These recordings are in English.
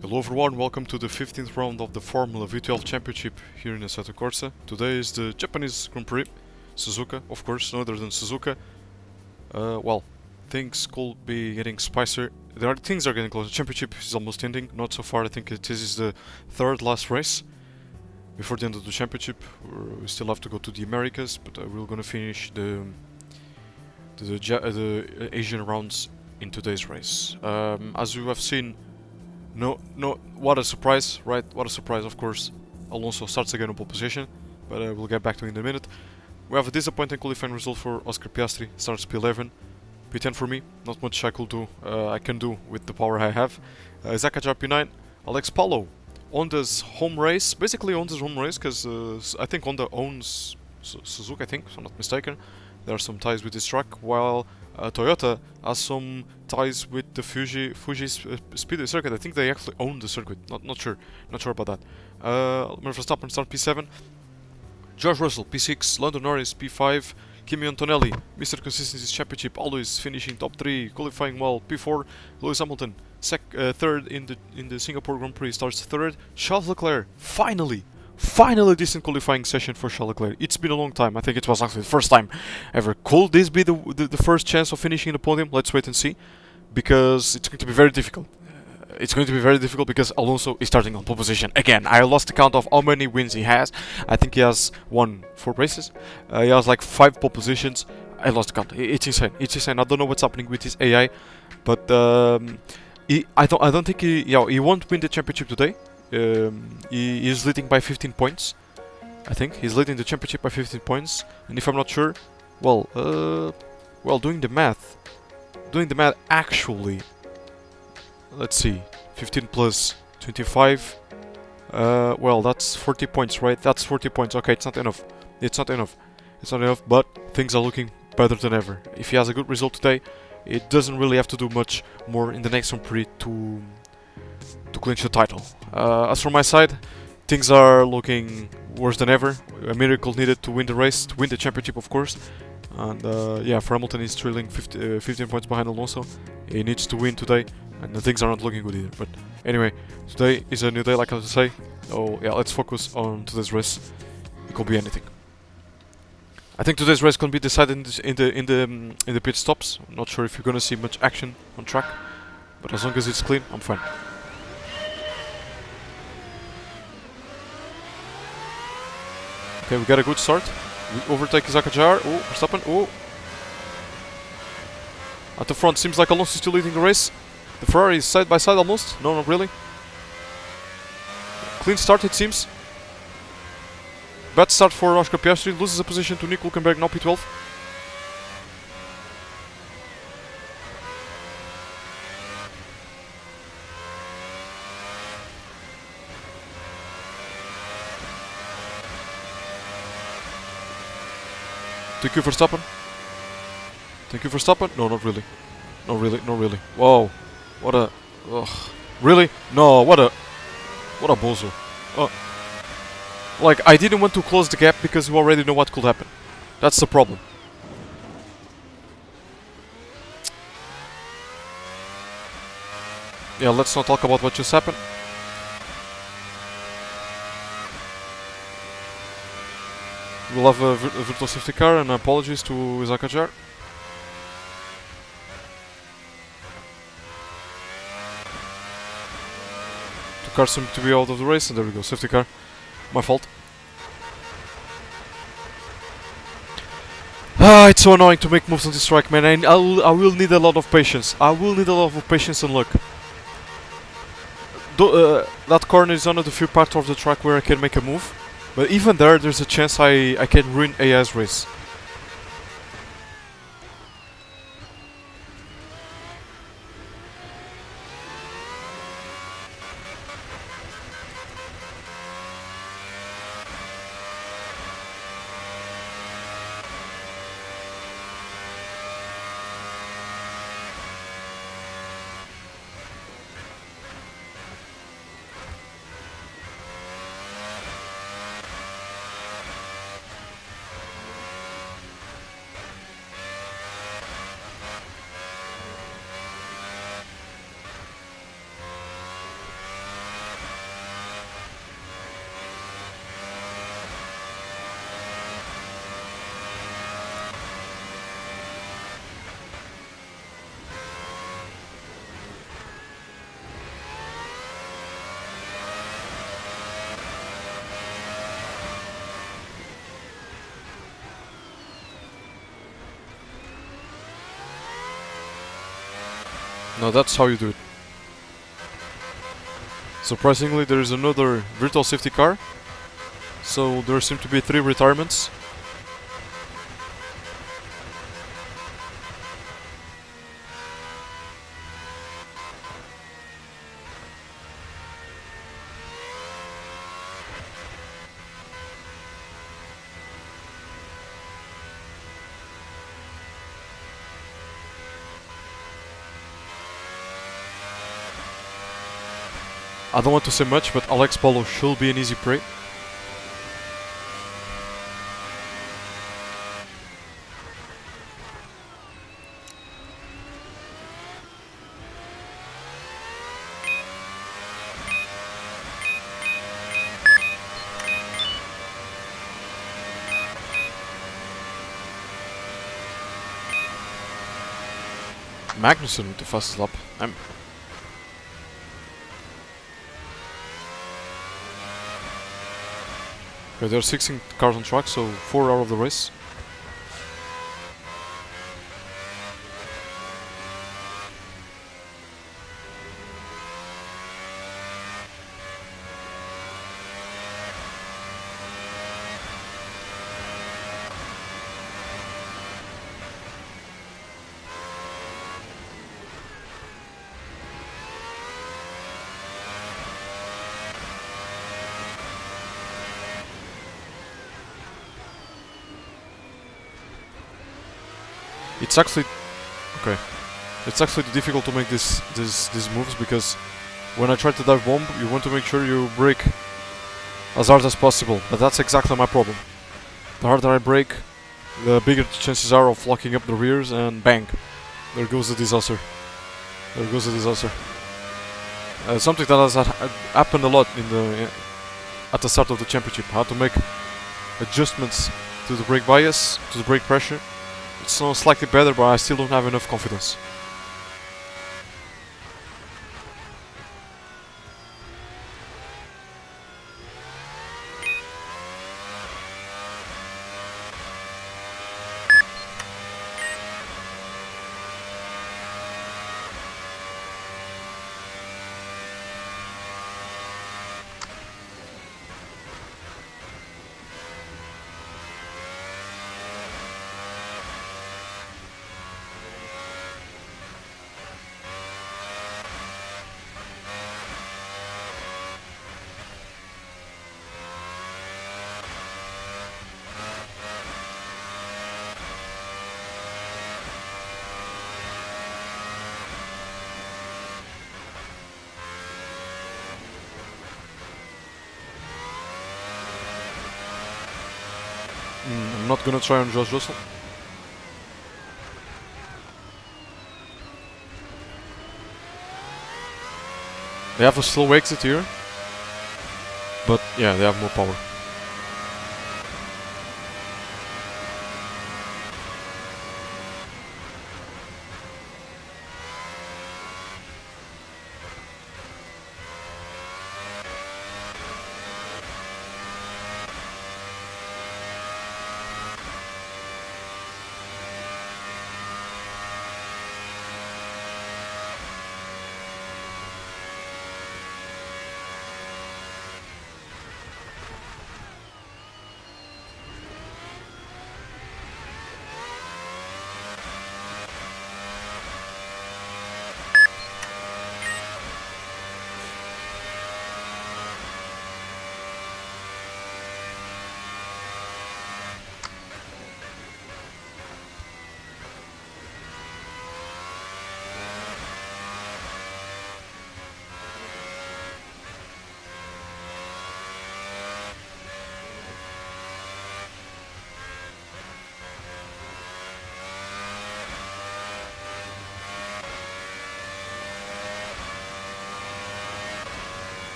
Hello everyone, welcome to the 15th round of the Formula V12 Championship here in Assetto Corsa. Today is the Japanese Grand Prix, Suzuka, of course, no other than Suzuka. Well, things could be getting spicier. Things are getting closer. The championship is almost ending, not so far. I think this is the third last race before the end of the championship. We still have to go to the Americas, but we're gonna finish the Asian rounds in today's race. As you have seen. No, what a surprise, right? What a surprise, of course. Alonso starts again in pole position, but we'll get back to it in a minute. We have a disappointing qualifying result for Oscar Piastri, starts P11. P10 for me, not much I can do with the power I have. Zakajar P9, Alex Palou, Honda's home race, basically Honda's home race, because I think Honda owns Suzuka, I think, if I'm not mistaken. There are some ties with this track, while Toyota has some ties with the Fuji's Speedway circuit. I think they actually own the circuit. Not sure about that. Verstappen start P7. George Russell P6. Lando Norris P5. Kimi Antonelli, Mr. Consistency's Championship, always finishing top 3, qualifying well. P4. Lewis Hamilton third in the Singapore Grand Prix, starts third. Charles Leclerc finally a decent qualifying session for Charles Leclerc. It's been a long time. I think it was actually the first time ever. Could this be the first chance of finishing the podium? Let's wait and see, because it's going to be very difficult. It's going to be very difficult because Alonso is starting on pole position again. I lost the count of how many wins he has. I think he has won 4 races. He has like 5 pole positions. I lost the count. It's insane. It's insane. I don't know what's happening with his AI, but I don't think he won't win the championship today. He is leading by 15 points. I think he's leading the championship by 15 points. And if I'm not sure, well, doing the math actually, let's see, 15 plus 25. Well, that's 40 points, right? That's 40 points. Okay, it's not enough. It's not enough. But things are looking better than ever. If he has a good result today, it doesn't really have to do much more in the next Grand Prix to clinch the title. As for my side, things are looking worse than ever. A miracle needed to win the race, to win the championship, of course. And yeah, for Hamilton, he's trailing 15 points behind Alonso. He needs to win today, and things are not looking good either. But anyway, today is a new day, like I say. Oh yeah, let's focus on today's race. It could be anything. I think today's race can be decided in the pit stops. I'm not sure if you're gonna see much action on track, but as long as it's clean, I'm fine. Okay, we got a good start. We overtake Zakajar. Oh, Verstappen. Oh. At the front, seems like Alonso is still leading the race. The Ferrari is side by side almost. No, not really. Clean start, it seems. Bad start for Oscar Piastri. Loses a position to Nico Hülkenberg, now P12. Thank you, Verstappen. Thank you, Verstappen. No, not really. No, really, no, really. Whoa. What a... Ugh. Really? No, what a bozo. Like, I didn't want to close the gap because we already know what could happen. That's the problem. Yeah, let's not talk about what just happened. We'll have a virtual safety car, and apologies to Zakajar. The car seemed to be out of the race, and there we go, safety car. My fault. It's so annoying to make moves on this track, man. I will need a lot of patience. I will need a lot of patience and luck. That corner is one of the few parts of the track where I can make a move. But even there's a chance I can ruin AI's race. No, that's how you do it. Surprisingly, there is another virtual safety car. So there seem to be 3 retirements. I don't want to say much, but Alex Polo should be an easy prey. Magnussen with the fastest lap. Okay, there are 16 cars on track, so 4 out of the race. It's actually okay. It's actually difficult to make these moves because when I try to dive bomb, you want to make sure you brake as hard as possible. But that's exactly my problem. The harder I brake, the bigger the chances are of locking up the rears, and bang, there goes the disaster. There goes the disaster. Something that has happened a lot at the start of the championship. How to make adjustments to the brake bias, to the brake pressure. It's not slightly better, but I still don't have enough confidence. I'm not gonna try on George Russell. They have a slow exit here, but yeah, they have more power.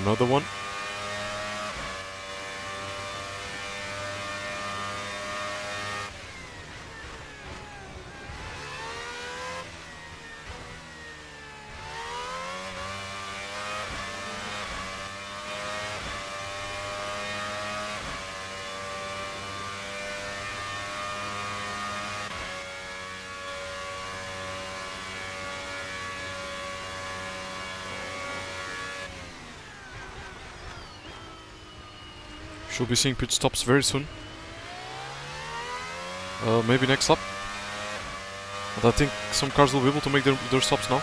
Another one. Should be seeing pit stops very soon. Maybe next lap. But I think some cars will be able to make their stops now.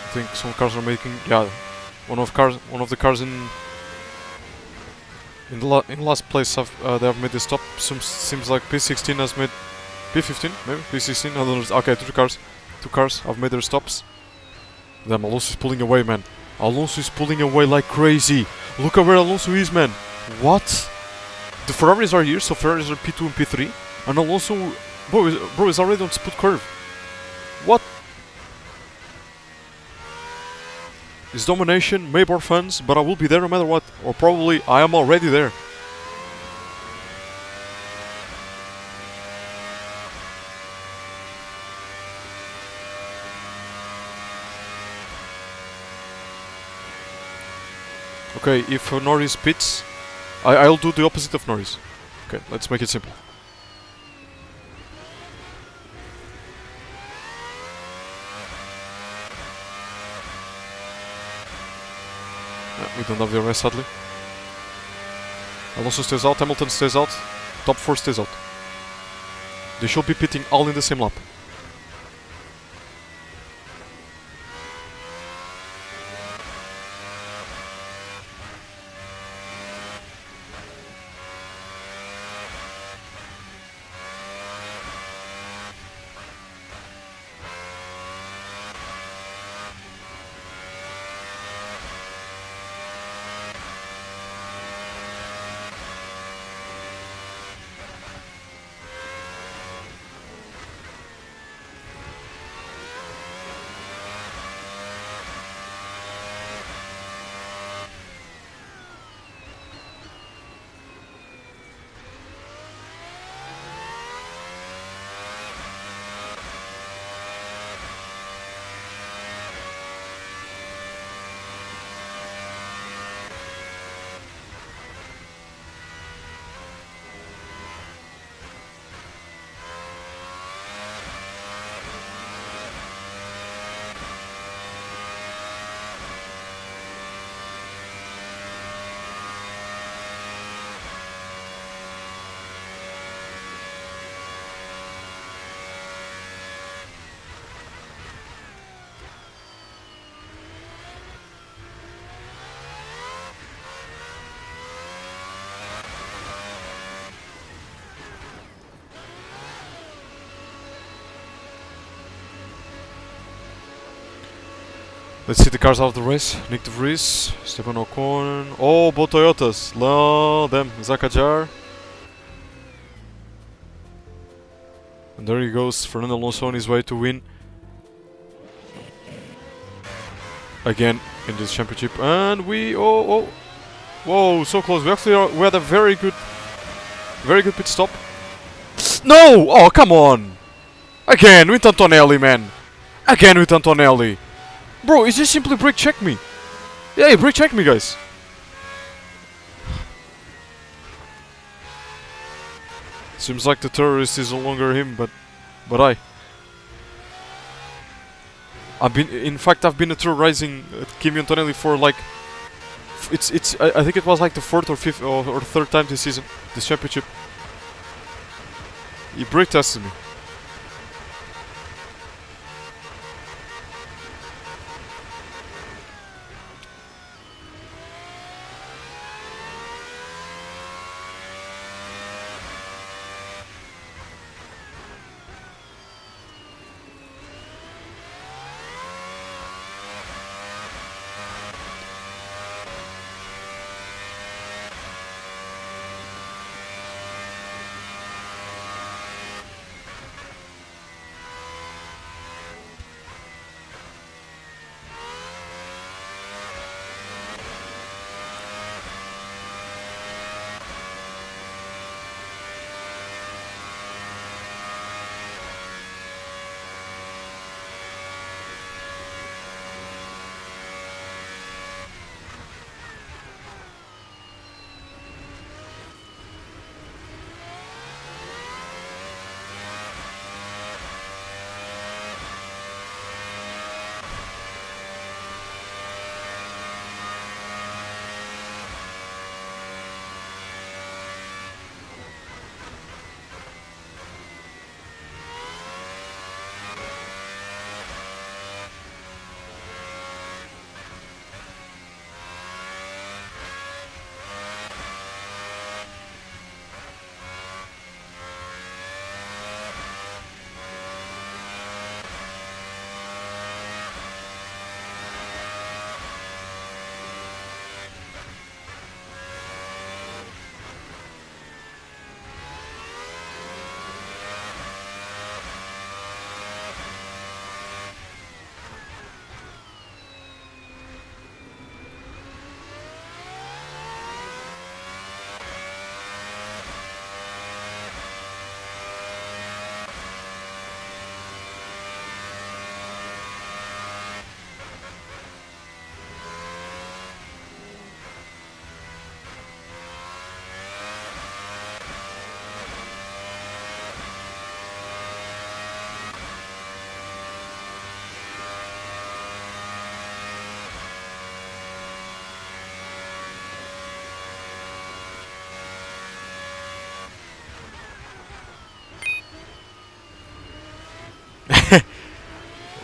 I think some cars are making, yeah, one of the cars in last place they have made the stop. Seems like P16 has made P15, maybe P16. I don't know. Okay, two cars have made their stops. Damn, Alonso is pulling away, man. Alonso is pulling away like crazy. Look at where Alonso is, man. What? The Ferraris are here, so Ferraris are P2 and P3, and Alonso, bro is already on split curve. What? It's domination, Maybor fans, but I will be there no matter what. Or probably I am already there. Okay, if Norris pits, I'll do the opposite of Norris. Okay, let's make it simple. We don't have the rest, sadly. Alonso stays out, Hamilton stays out, top 4 stays out. They should be pitting all in the same lap. Let's see the cars out of the race. Nick De Vries, Esteban Ocon. Oh, both Toyotas. Lol, them. Zakajar. And there he goes, Fernando Alonso on his way to win again in this championship. And we, whoa, so close. We actually we had a very good pit stop. No! Oh, come on! Again with Antonelli, man. Again with Antonelli. Bro, is just simply brake check me. Yeah, brake check me, guys. Seems like the terrorist is no longer him, but I've been terrorizing Kimi Antonelli for like I think it was like the fourth or fifth or third time this season, this championship. He brake tested me.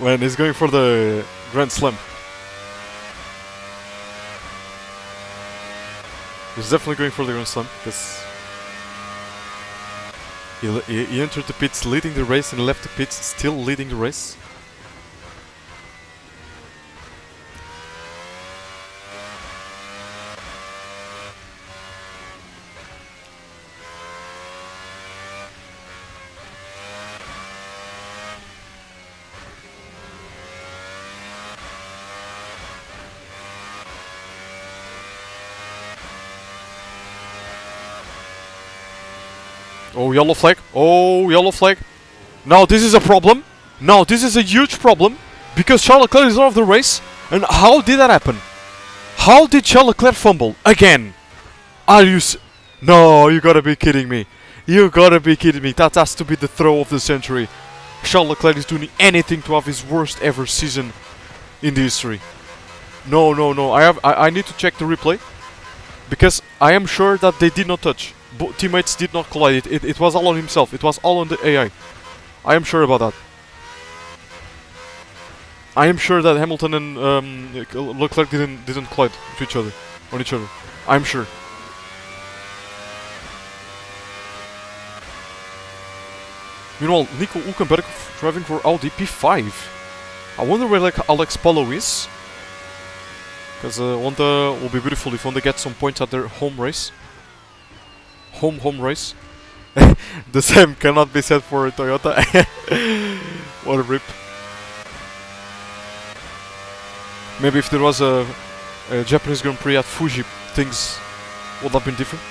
when he's going for the Grand Slam. He's definitely going for the Grand Slam because he entered the pits leading the race and left the pits still leading the race. Oh, yellow flag. Oh, yellow flag. Now this is a problem. Now this is a huge problem because Charles Leclerc is out of the race. And how did that happen? How did Charles Leclerc fumble again? Are you? No, you gotta be kidding me. You gotta be kidding me. That has to be the throw of the century. Charles Leclerc is doing anything to have his worst ever season in the history. No, no, no. I need to check the replay because I am sure that they did not touch. Teammates did not collide. It was all on himself. It was all on the AI. I am sure about that. I am sure that Hamilton and Leclerc didn't collide to each other, on each other. I'm sure. Meanwhile, Nico Hülkenberg driving for Audi P5. I wonder where like Alex Palou is. Because Honda will be beautiful if Honda gets some points at their home race. Home race. The same cannot be said for Toyota. What a rip. Maybe if there was a Japanese Grand Prix at Fuji, things would have been different.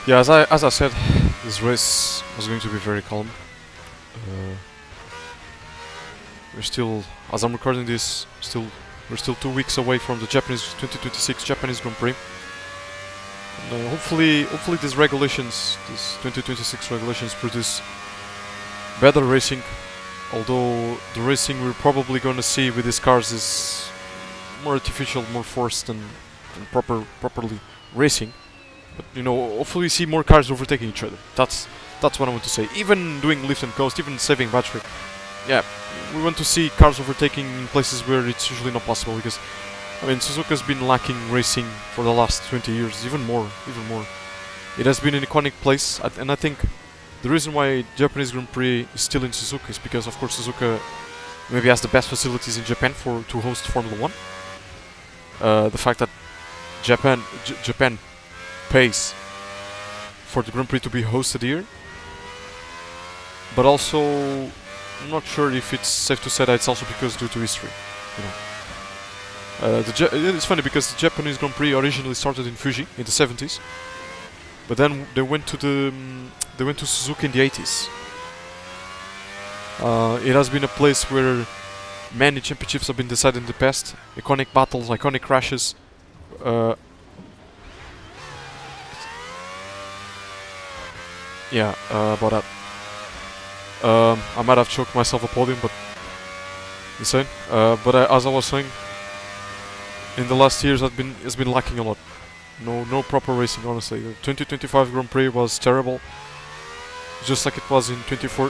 Yeah, as I said, this race was going to be very calm. We're still, as I'm recording this, we're still 2 weeks away from the 2026 Japanese Grand Prix. And, hopefully these regulations, these 2026 regulations, produce better racing. Although the racing we're probably going to see with these cars is more artificial, more forced than properly racing. But you know, hopefully we see more cars overtaking each other. That's what I want to say. Even doing lift and coast, even saving battery. Yeah, we want to see cars overtaking in places where it's usually not possible, because I mean, Suzuka's been lacking racing for the last 20 years, even more. It has been an iconic place, and I think the reason why Japanese Grand Prix is still in Suzuka is because, of course, Suzuka maybe has the best facilities in Japan to host Formula 1. The fact that Japan pays for the Grand Prix to be hosted here, but also I'm not sure if it's safe to say that it's also because due to history. You know, it's funny because the Japanese Grand Prix originally started in Fuji in the 70s, but then they went to Suzuka in the 80s. It has been a place where many championships have been decided in the past, iconic battles, iconic crashes. Yeah, about that. I might have choked myself a podium, but insane. But as I was saying, in the last years it's been lacking a lot. No proper racing, honestly. The 2025 Grand Prix was terrible, just like it was in 2024,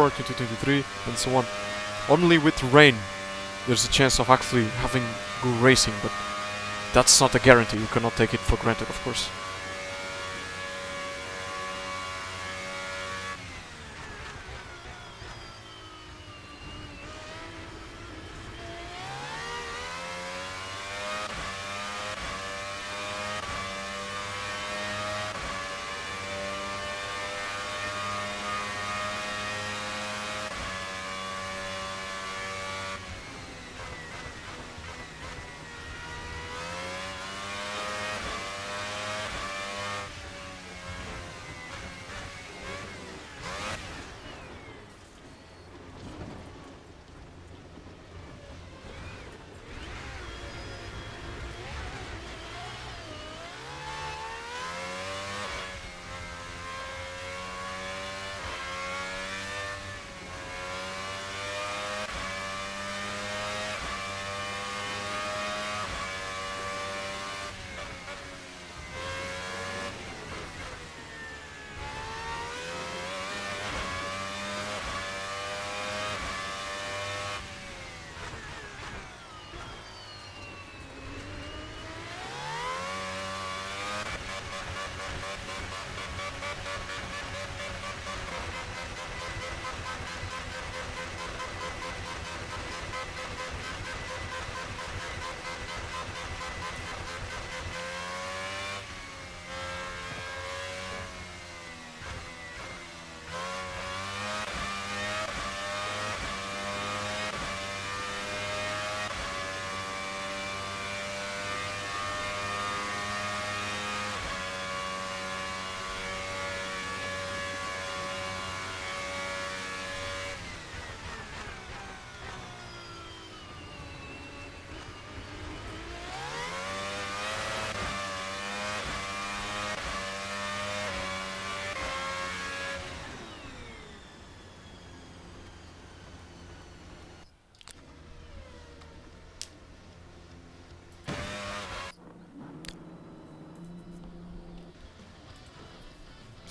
2023, and so on. Only with rain there's a chance of actually having good racing, but that's not a guarantee. You cannot take it for granted, of course.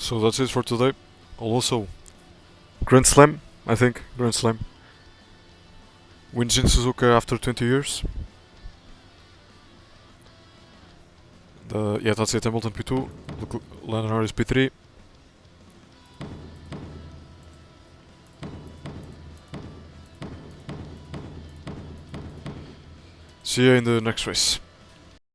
So that's it for today. Also, Grand Slam, I think. Grand Slam. Wins in Suzuka after 20 years. Yeah, that's it. Hamilton P2. Lando Norris P3. See you in the next race.